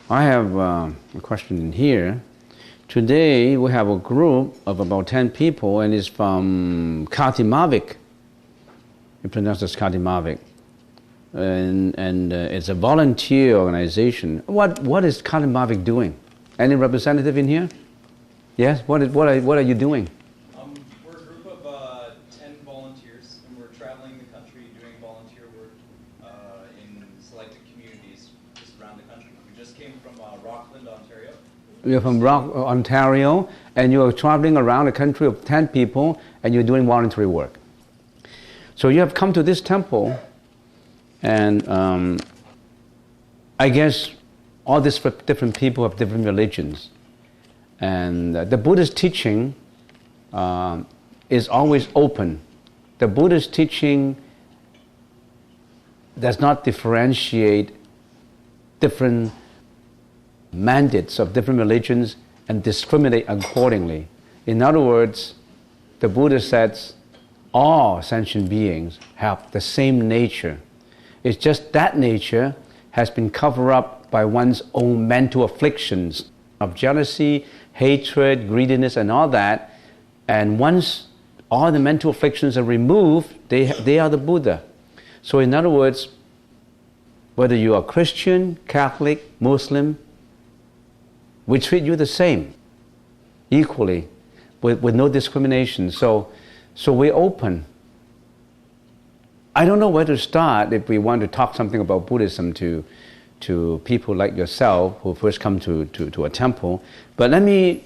I have a question in here. Today we have a group of about 10 people, and it's from Katimavik. You pronounce it Katimavik. And it's a volunteer organization. What is Katimavik doing? Any representative in here? Yes? What are you doing? We're a group of 10 volunteers, and we're traveling the country doing volunteer work in selected communities just around the country. We just came from Rockland, Ontario. You're from Ontario, and you're traveling around the country of 10 people, and you're doing voluntary work. So you have come to this temple, and I guess all these different people have different religions. And the Buddha's teaching is always open. The Buddha's teaching does not differentiate different mandates of different religions and discriminate accordingly. In other words, the Buddha says all sentient beings have the same nature. It's just that nature has been covered up by one's own mental afflictions of jealousy, hatred, greediness, and all that. And once all the mental afflictions are removed, they are the Buddha. So in other words, whether you are Christian, Catholic, Muslim, we treat you the same, equally, with no discrimination. So we're open. I don't know where to start if we want to talk something about Buddhism to people like yourself who first come to a temple. But let me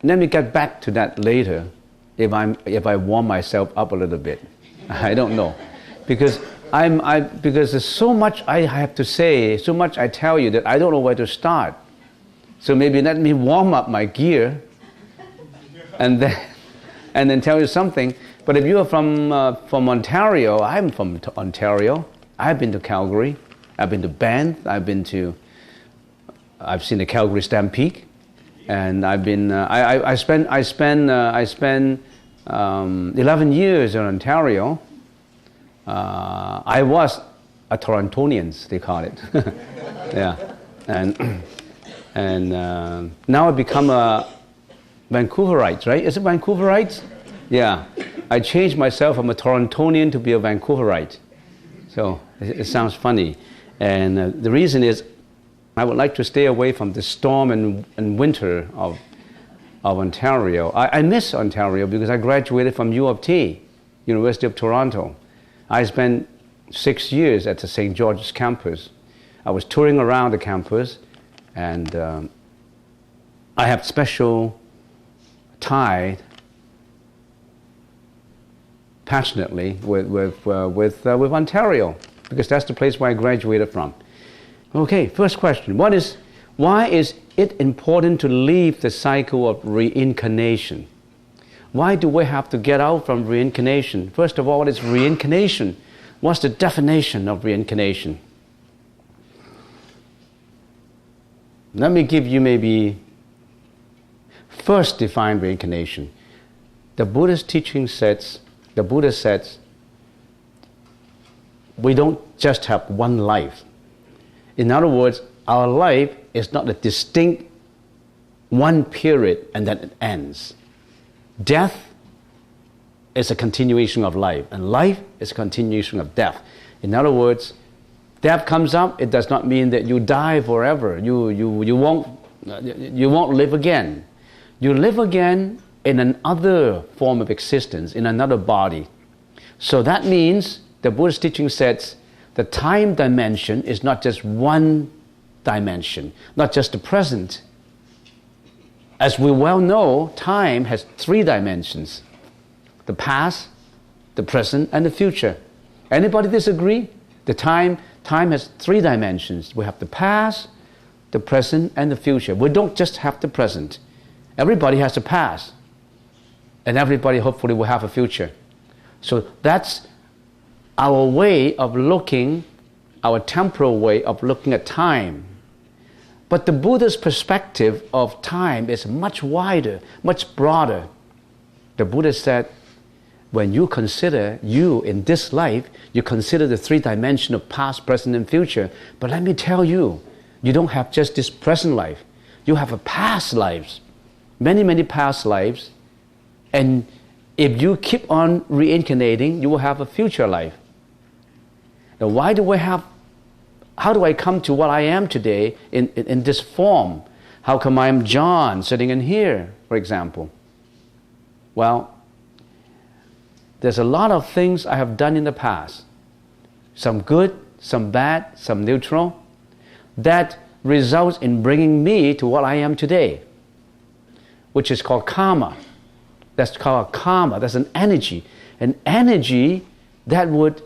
get back to that later if I warm myself up a little bit. I don't know. Because there's so much I have to say, so much I tell you that I don't know where to start. So maybe let me warm up my gear and then tell you something. But if you are from Ontario, I'm from Ontario. I've been to Calgary. I've been to Banff. I've seen the Calgary Stampede, and I've been. I spent 11 years in Ontario. I was a Torontonian, they call it. Yeah, and now I become a Vancouverite, right? Is it Vancouverite? Yeah, I changed myself from a Torontonian to be a Vancouverite. So it sounds funny. And the reason is I would like to stay away from the storm and winter of Ontario. I miss Ontario because I graduated from U of T, University of Toronto. I spent 6 years at the St. George's campus. I was touring around the campus, and I have special tie passionately with Ontario, because that's the place where I graduated from. Okay, first question. Why is it important to leave the cycle of reincarnation? Why do we have to get out from reincarnation? First of all, what is reincarnation? What's the definition of reincarnation? Let me give you maybe first define reincarnation. The Buddha's teaching says, the Buddha says, we don't just have one life. In other words, our life is not a distinct one period and then it ends. Death is a continuation of life, and life is a continuation of death. In other words, death comes up, it does not mean that you die forever. You won't live again. You live again in another form of existence, in another body. So that means the Buddha's teaching says the time dimension is not just one dimension, not just the present. As we well know, time has 3 dimensions: the past, the present, and the future. Anybody disagree? The time has 3 dimensions. We have the past, the present, and the future. We don't just have the present. Everybody has a past, and everybody hopefully will have a future. So that's our way of looking, our temporal way of looking at time. But the Buddha's perspective of time is much wider, much broader. The Buddha said, when you consider you in this life, you consider the 3 dimensions of past, present, and future. But let me tell you, You don't have just this present life. You have a past lives, many, many past lives. And if you keep on reincarnating, you will have a future life. Now, how do I come to what I am today in this form? How come I am John sitting in here, for example? Well, there's a lot of things I have done in the past. Some good, some bad, some neutral. That results in bringing me to what I am today, which is called karma. That's called karma. That's an energy that would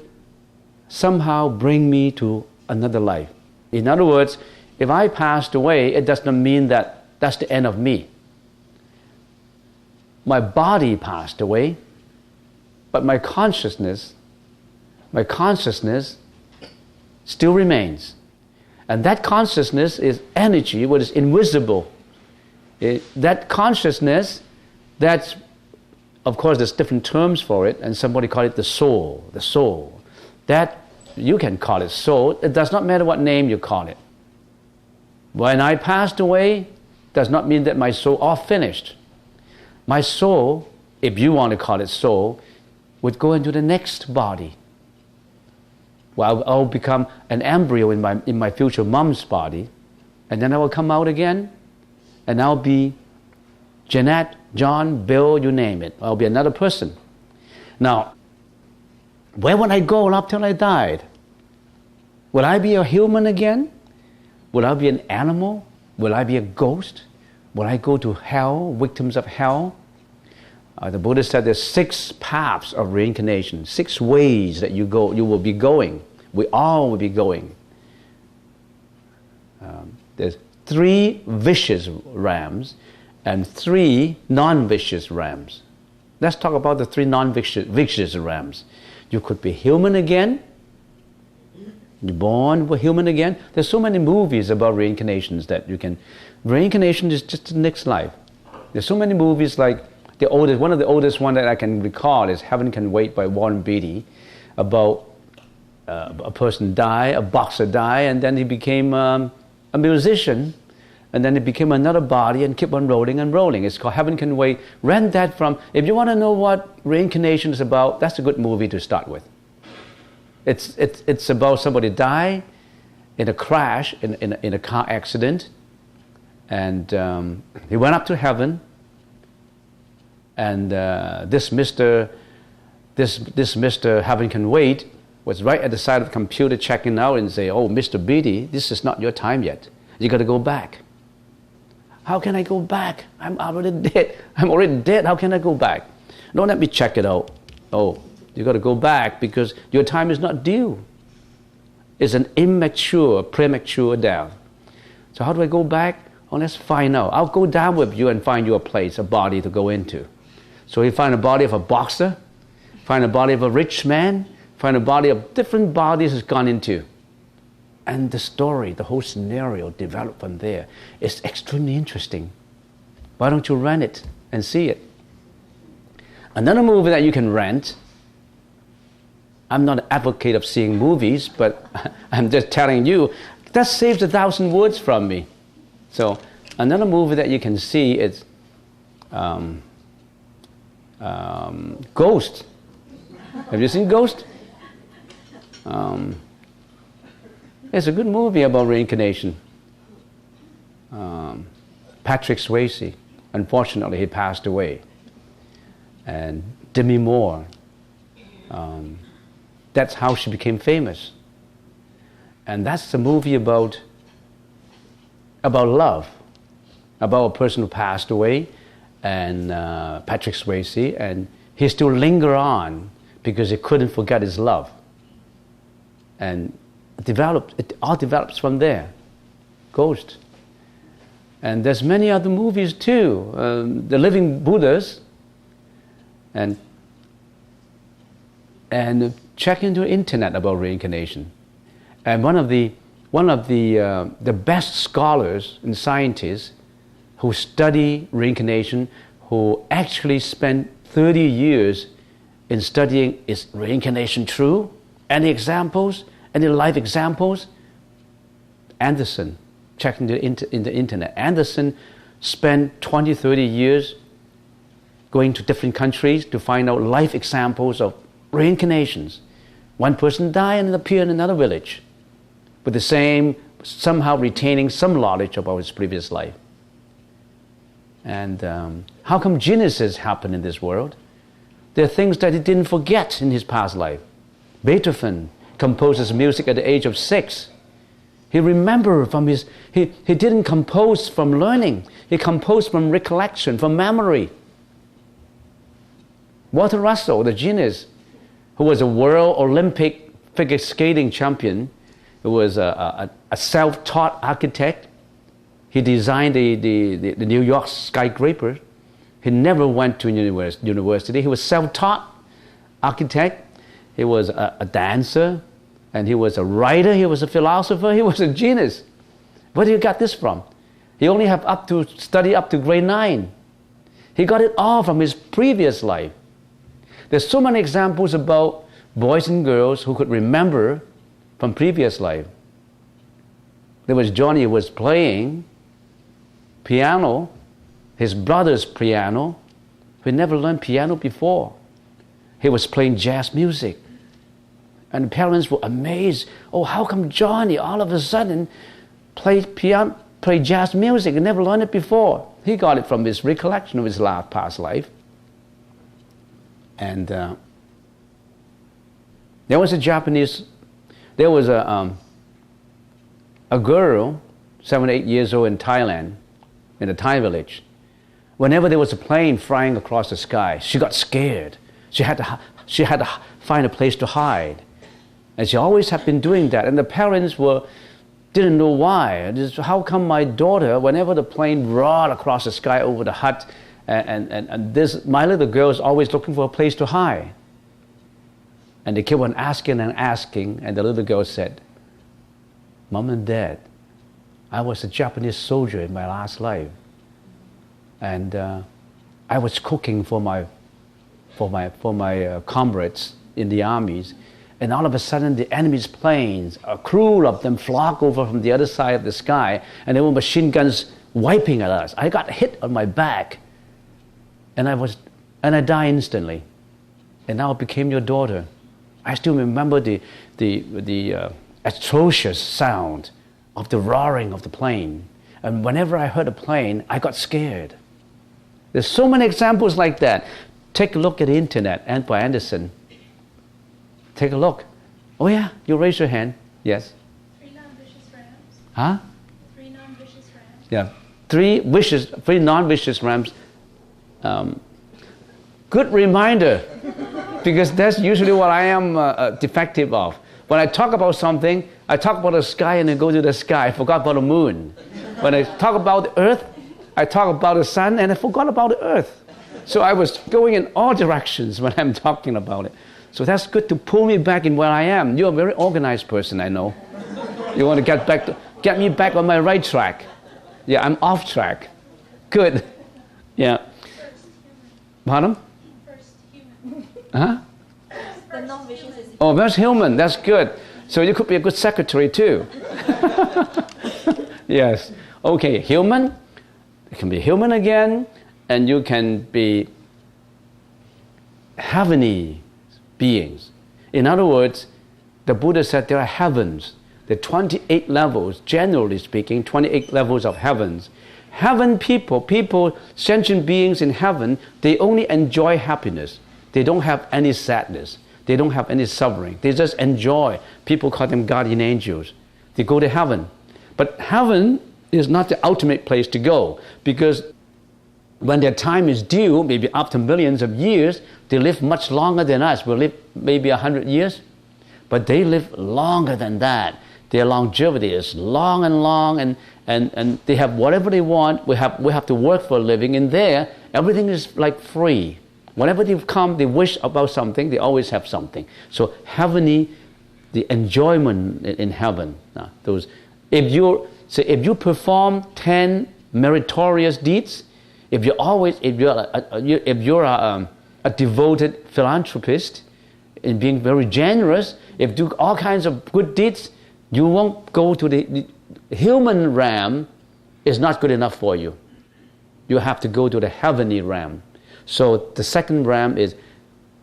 somehow bring me to another life. In other words, if I passed away, it does not mean that that's the end of me. My body passed away, but my consciousness still remains. And that consciousness is energy, what is invisible. That consciousness, that's, of course, there's different terms for it, and somebody call it the soul. The soul. That, you can call it soul. It does not matter what name you call it. When I passed away, does not mean that my soul all finished. My soul, if you want to call it soul, would go into the next body. Well, I'll become an embryo in my future mom's body, and then I will come out again, and I'll be Jeanette, John, Bill, you name it. I'll be another person. Now, where would I go up till I died? Will I be a human again? Will I be an animal? Will I be a ghost? Will I go to hell, victims of hell? The Buddha said there's 6 paths of reincarnation, 6 ways that you will be going. We all will be going. There's 3 vicious realms and 3 non-vicious realms. Let's talk about the 3 non-vicious realms. You could be human again. You're born human again. There's so many movies about reincarnations that you can. Reincarnation is just the next life. There's so many movies like one of the oldest one that I can recall is Heaven Can Wait by Warren Beatty, about a person die, a boxer die, and then he became a musician, and then it became another body and kept on rolling and rolling. It's called Heaven Can Wait. Rent that from, if you want to know what reincarnation is about, that's a good movie to start with. It's about somebody die in a crash, in a car accident, and he went up to heaven, and this Mr. Heaven Can Wait was right at the side of the computer checking out and say, "Oh, Mr. Beatty, this is not your time yet. You got to go back." How can I go back? I'm already dead. How can I go back? No, let me check it out. Oh, you got to go back because your time is not due. It's an premature death. So how do I go back? Oh, let's find out. I'll go down with you and find you a place, a body to go into. So you find a body of a boxer, find a body of a rich man, find a body of different bodies has gone into. And the story, the whole scenario developed from there. It's extremely interesting. Why don't you rent it and see it? Another movie that you can rent, I'm not an advocate of seeing movies, but I'm just telling you, that saves 1,000 words from me. So another movie that you can see is Ghost. Have you seen Ghost? It's a good movie about reincarnation. Patrick Swayze, unfortunately, he passed away. And Demi Moore, that's how she became famous. And that's the movie about love, about a person who passed away, and Patrick Swayze, and he still linger on because he couldn't forget his love. And it all develops from there. Ghost. And there's many other movies too. The Living Buddhas, and check into the internet about reincarnation. And one of the best scholars and scientists who study reincarnation, who actually spent 30 years in studying, is reincarnation true? Any examples? Any life examples? Anderson, checking in the internet. Anderson spent 20, 30 years going to different countries to find out life examples of reincarnations. One person died and appeared in another village with the same, somehow retaining some knowledge about his previous life. And how come geniuses happen in this world? There are things that he didn't forget in his past life. Beethoven composes music at the age of 6. He remembered from his, he didn't compose from learning. He composed from recollection, from memory. Walter Russell, the genius, who was a world Olympic figure skating champion, who was a self-taught architect. He designed the New York skyscraper. He never went to university. He was self-taught architect. He was a dancer, and he was a writer. He was a philosopher. He was a genius. Where do you get this from? He only had study up to grade 9. He got it all from his previous life. There's so many examples about boys and girls who could remember from previous life. There was Johnny who was playing piano, his brother's piano, who never learned piano before. He was playing jazz music. And the parents were amazed. Oh, how come Johnny all of a sudden play jazz music and never learned it before? He got it from his recollection of his past life. And there was a girl, 7 or 8 years old in Thailand, in a Thai village. Whenever there was a plane flying across the sky, she got scared. She had to find a place to hide. And she always had been doing that. And the parents didn't know why. How come my daughter, whenever the plane roared across the sky over the hut, my little girl is always looking for a place to hide. And they kept on asking and asking, and the little girl said, Mom and Dad, I was a Japanese soldier in my last life. And I was cooking for my comrades in the armies. And all of a sudden, the enemy's planes, a crew of them flock over from the other side of the sky, and there were machine guns wiping at us. I got hit on my back. And I died instantly. And now I became your daughter. I still remember the atrocious sound of the roaring of the plane. And whenever I heard a plane, I got scared. There's so many examples like that. Take a look at the internet, Anne by Anderson. Take a look. Oh yeah, you raise your hand. Yes. 3 non-vicious rams. Huh? 3 non-vicious rams. Yeah. 3 non-vicious rams. Good reminder, because that's usually what I am defective of. When I talk about something, I talk about the sky and then go to the sky. I forgot about the moon. When I talk about the earth, I talk about the sun and I forgot about the earth. So I was going in all directions when I'm talking about it. So that's good to pull me back in where I am. You're a very organized person, I know. You want to get me back on my right track. Yeah, I'm off track. Good. Yeah. Pardon? First human. Huh? The non-vicious is Oh, that's human. That's good. So you could be a good secretary too. Yes. Okay, human. You can be human again, and you can be heavenly beings. In other words, the Buddha said there are heavens. There are 28 levels, generally speaking, 28 levels of heavens. Heaven people, sentient beings in heaven, they only enjoy happiness. They don't have any sadness. They don't have any suffering. They just enjoy. People call them guardian angels. They go to heaven. But heaven is not the ultimate place to go, because when their time is due, maybe after millions of years, they live much longer than us. We live maybe 100 years, but they live longer than that. Their longevity is long and long, and they have whatever they want. We have to work for a living. In there, everything is like free. Whenever they come, they wish about something, they always have something. So heavenly, the enjoyment in heaven. If you perform 10 meritorious deeds, if you're a devoted philanthropist in being very generous, if you do all kinds of good deeds, you won't go to human realm is not good enough for you. You have to go to the heavenly realm. So the second realm is,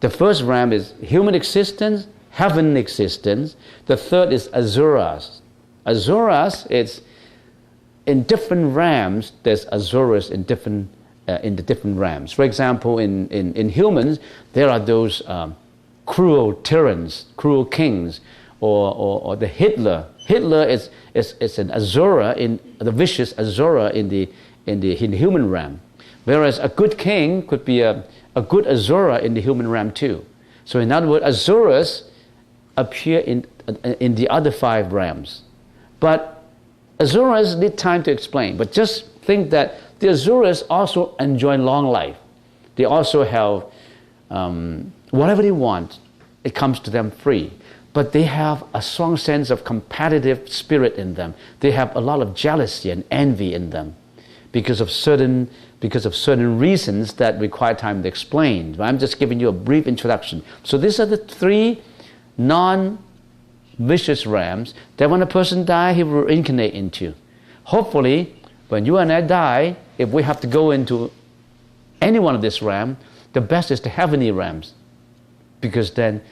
the first realm is human existence, heaven existence. The third is asuras. Asuras, it's in different realms. There's asuras in the different realms. For example, in humans, there are those cruel tyrants, cruel kings, or the Hitler. Hitler is an asura, in the vicious asura in the human realm. Whereas a good king could be a good asura in the human realm too. So in other words, asuras appear in the other 5 realms. But asuras need time to explain. But just think that the asuras also enjoy long life. They also have whatever they want. It comes to them free. But they have a strong sense of competitive spirit in them. They have a lot of jealousy and envy in them because of certain reasons that require time to explain. But I'm just giving you a brief introduction. So these are the 3 non-vicious realms that when a person dies, he will reincarnate into. Hopefully, when you and I die, if we have to go into any one of this realm, the best is the heavenly realms, because then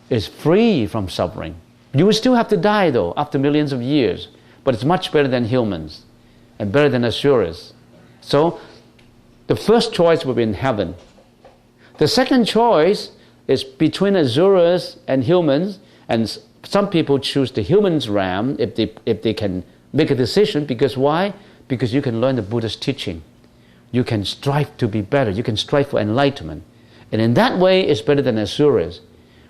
it's free from suffering. You will still have to die though after millions of years, but it's much better than humans and better than asuras. So the first choice will be in heaven. The second choice is between asuras and humans, and some people choose the humans realm if they can make a decision. Because why? Because you can learn the Buddha's teaching. You can strive to be better. You can strive for enlightenment. And in that way, it's better than asuras.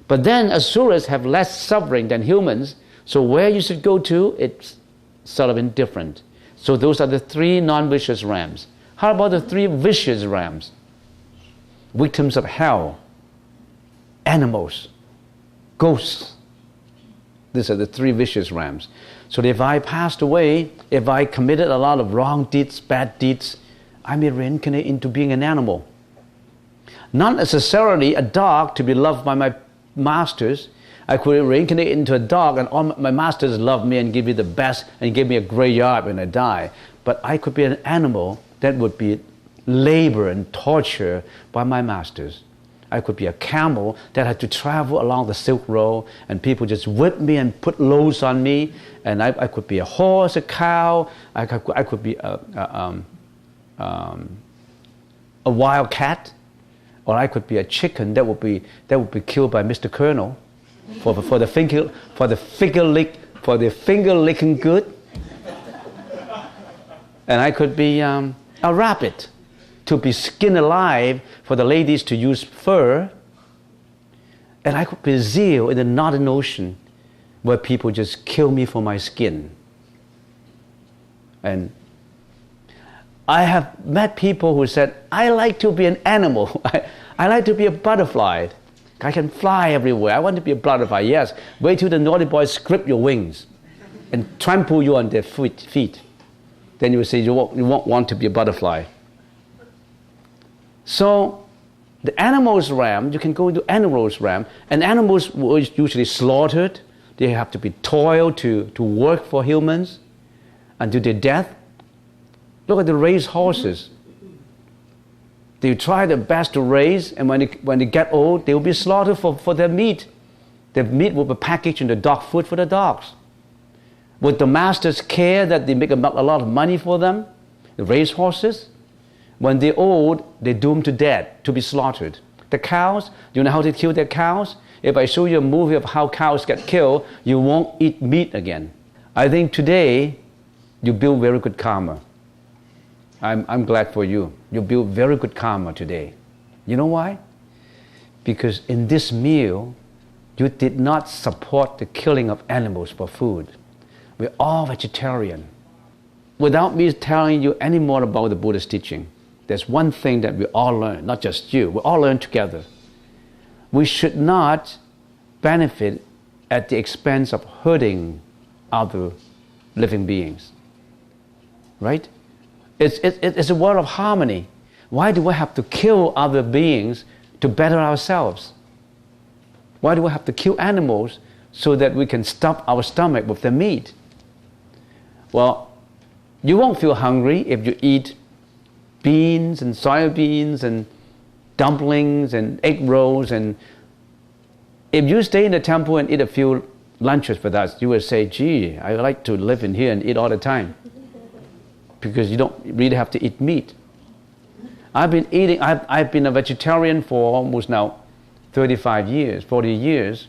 But then asuras have less suffering than humans, so where you should go to, it's sort of indifferent. So those are the 3 non-vicious realms. How about the 3 vicious realms? Victims of hell, animals, ghosts. These are the 3 vicious realms. So if I passed away, if I committed a lot of wrong deeds, bad deeds, I may reincarnate into being an animal. Not necessarily a dog to be loved by my masters. I could reincarnate into a dog and all my masters love me and give me the best and give me a graveyard when I die. But I could be an animal that would be labor and torture by my masters. I could be a camel that had to travel along the Silk Road and people just whip me and put loads on me. And I could be a horse, a cow. I could be a wild cat. Or I could be a chicken that would be killed by Mr. Colonel for the finger licking good. And I could be a rabbit to be skinned alive for the ladies to use fur. And I could be a seal in the Northern Ocean where people just kill me for my skin. And I have met people who said, I like to be an animal. I like to be a butterfly. I can fly everywhere. I want to be a butterfly. Yes, wait till the naughty boys grip your wings and trample you on their feet. Then you will say you won't want to be a butterfly. So the animals realm, you can go into animals realm, and animals were usually slaughtered. They have to be toiled to work for humans until their death. Look at the race horses. They try their best to raise, and when they get old, they will be slaughtered for their meat. The meat will be packaged into dog food for the dogs. With the masters care that they make a lot of money for them, the race horses, when they're old, they're doomed to death, to be slaughtered. The cows, you know how they kill their cows? If I show you a movie of how cows get killed, you won't eat meat again. I think today, you build very good karma. I'm glad for you. You build very good karma today. You know why? Because in this meal, you did not support the killing of animals for food. We're all vegetarian. Without me telling you any more about the Buddha's teaching, there's one thing that we all learn, not just you, we all learn together. We should not benefit at the expense of hurting other living beings. Right? It's a world of harmony. Why do we have to kill other beings to better ourselves? Why do we have to kill animals so that we can stuff our stomach with their meat? Well, you won't feel hungry if you eat beans and soybeans and dumplings and egg rolls. And if you stay in the temple and eat a few lunches with us, you will say, gee, I like to live in here and eat all the time. Because you don't really have to eat meat. I've been a vegetarian for almost now 35 years, 40 years.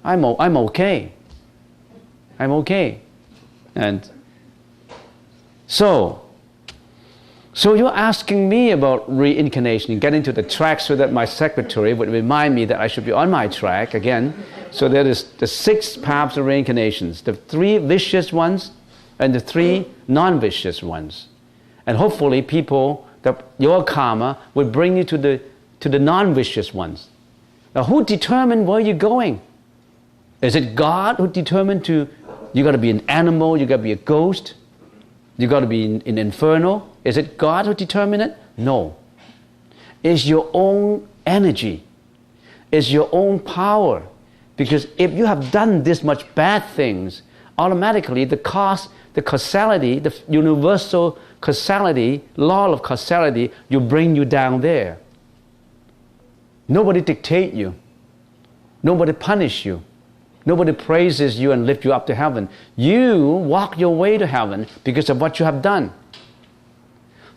I'm okay. I'm okay. And so you're asking me about reincarnation, getting to the track so that my secretary would remind me that I should be on my track again. So there is the 6 paths of reincarnations, the 3 vicious ones and the 3 non-vicious ones. And hopefully your karma will bring you to the non-vicious ones. Now who determined where you're going? Is it God who determined you got to be an animal, you got to be a ghost, you got to be in inferno? Is it God who determined it? No. It's your own energy. It's your own power. Because if you have done this much bad things, automatically the causality, the universal causality, law of causality, will bring you down there. Nobody dictates you. Nobody punishes you. Nobody praises you and lifts you up to heaven. You walk your way to heaven because of what you have done.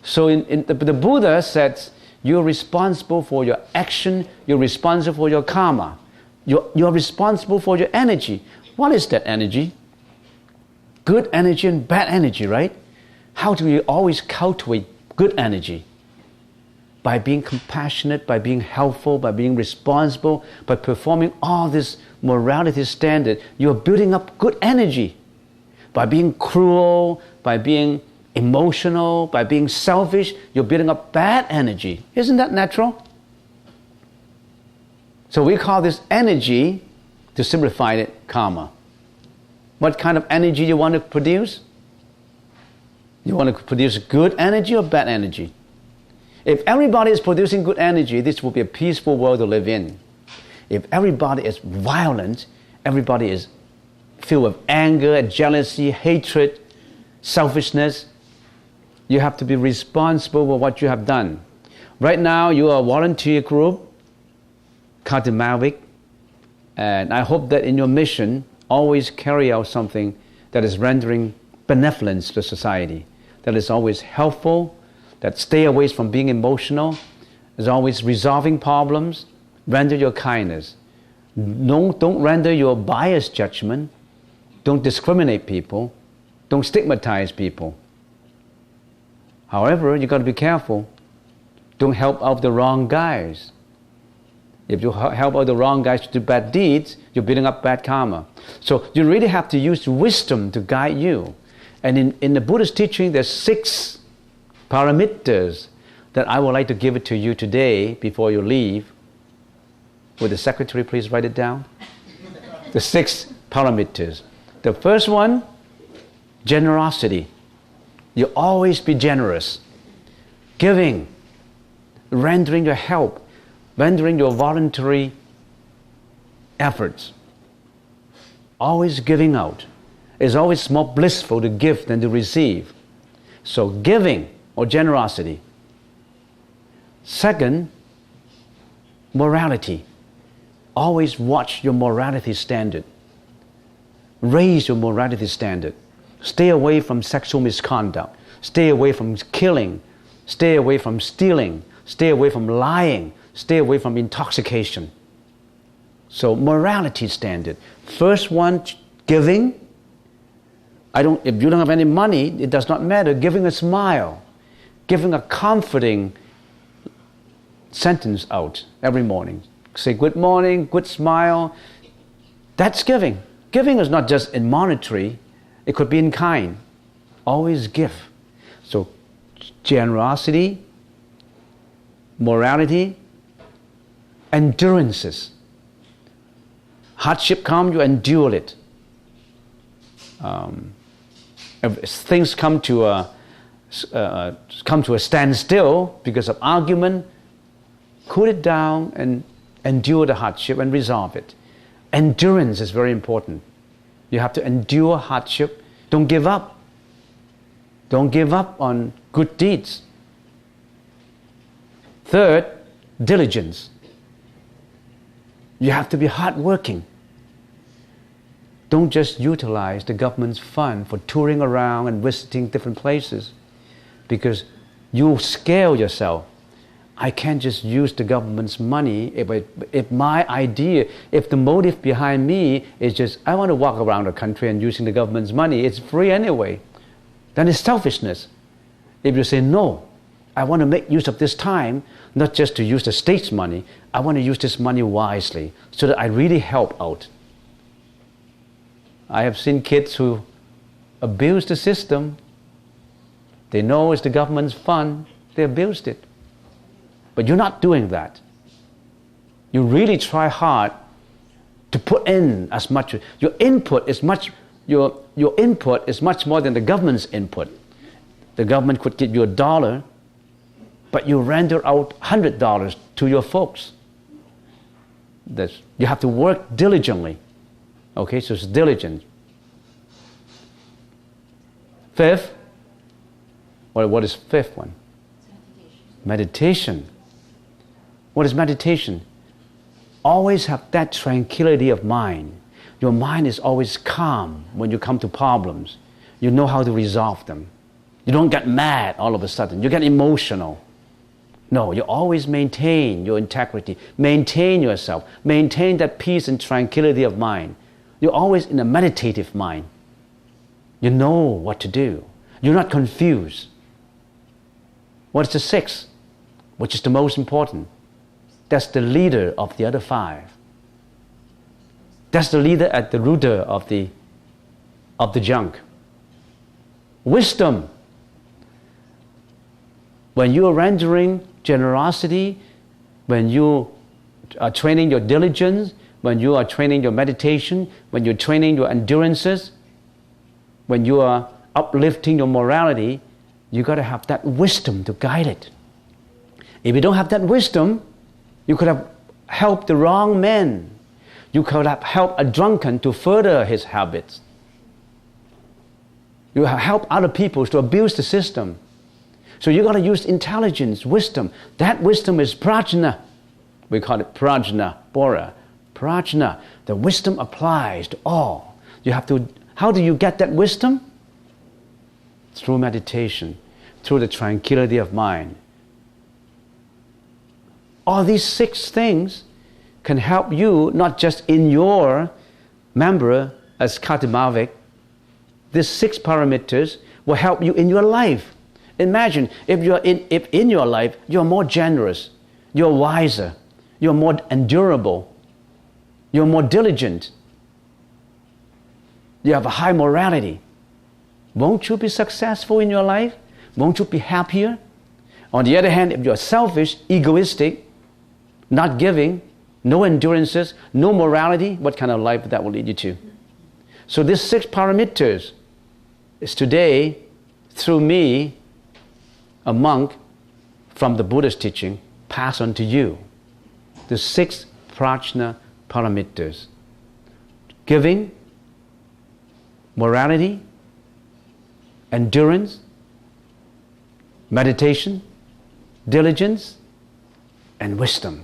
So the Buddha said, you're responsible for your action, you're responsible for your karma. You're responsible for your energy. What is that energy? Good energy and bad energy, right? How do we always cultivate good energy? By being compassionate, by being helpful, by being responsible, by performing all this morality standard, you're building up good energy. By being cruel, by being emotional, by being selfish, you're building up bad energy. Isn't that natural? So we call this energy, to simplify it, karma. What kind of energy you want to produce? You want to produce good energy or bad energy? If everybody is producing good energy, this will be a peaceful world to live in. If everybody is violent, everybody is filled with anger, jealousy, hatred, selfishness, you have to be responsible for what you have done. Right now, you are a volunteer group, Mavic, and I hope that in your mission, always carry out something that is rendering benevolence to society, that is always helpful, that stay away from being emotional, is always resolving problems, render your kindness. Don't render your biased judgment, don't discriminate people, don't stigmatize people. However, you got to be careful. Don't help out the wrong guys. If you help out the wrong guys to do bad deeds, you're building up bad karma. So you really have to use wisdom to guide you. And in the Buddhist teaching, there's 6 parameters that I would like to give it to you today before you leave. Would the secretary please write it down? The 6 parameters. The first one, generosity. You always be generous. Giving, rendering your help, rendering your voluntary efforts. Always giving out. It's always more blissful to give than to receive. So giving or generosity. Second, morality. Always watch your morality standard. Raise your morality standard. Stay away from sexual misconduct. Stay away from killing. Stay away from stealing. Stay away from lying. Stay away from intoxication. So morality standard. First one, giving. If you don't have any money, it does not matter. Giving a smile. Giving a comforting sentence out every morning. Say good morning, good smile. That's giving. Giving is not just in monetary. It could be in kind. Always give. So generosity, morality, endurances. Hardship comes, you endure it. If things come to a standstill because of argument, cool it down and endure the hardship and resolve it. Endurance is very important. You have to endure hardship. Don't give up. Don't give up on good deeds. Third, diligence. You have to be hardworking. Don't just utilize the government's fund for touring around and visiting different places, because you scale yourself. I can't just use the government's money if my idea, if the motive behind me is just, I want to walk around the country and using the government's money, it's free anyway, then it's selfishness. If you say, no, I want to make use of this time, not just to use the state's money, I want to use this money wisely so that I really help out. I have seen kids who abuse the system. They know it's the government's fund, they abused it. But you're not doing that. You really try hard to put in as much. Your input is much more than the government's input. The government could give you $1, but you render out $100 to your folks. You have to work diligently. Okay, so it's diligent. Fifth, what is fifth one? Meditation. What is meditation? Always have that tranquility of mind. Your mind is always calm when you come to problems. You know how to resolve them. You don't get mad all of a sudden. You get emotional. No, you always maintain your integrity. Maintain yourself. Maintain that peace and tranquility of mind. You're always in a meditative mind. You know what to do. You're not confused. What's the sixth? Which is the most important? That's the leader of the other five. That's the leader at the rudder of the junk. Wisdom. When you are rendering generosity, when you are training your diligence, when you are training your meditation, when you're training your endurances, when you are uplifting your morality, you got to have that wisdom to guide it. If you don't have that wisdom, you could have helped the wrong man. You could have helped a drunkard to further his habits. You have helped other people to abuse the system. So you got to use intelligence, wisdom. That wisdom is prajna. We call it prajna, bora. Prajna. The wisdom applies to all. You have to. How do you get that wisdom? Through meditation, through the tranquility of mind. All these six things can help you, not just in your member as Katimavik. These six parameters will help you in your life. Imagine if in your life you're more generous, you're wiser, you're more endurable, you're more diligent, you have a high morality. Won't you be successful in your life? Won't you be happier? On the other hand, if you're selfish, egoistic, not giving, no endurances, no morality, what kind of life that will lead you to? So these six parameters is today, through me, a monk from the Buddha's teaching, pass on to you. The six prajna parameters. Giving, morality, endurance, meditation, diligence, and wisdom.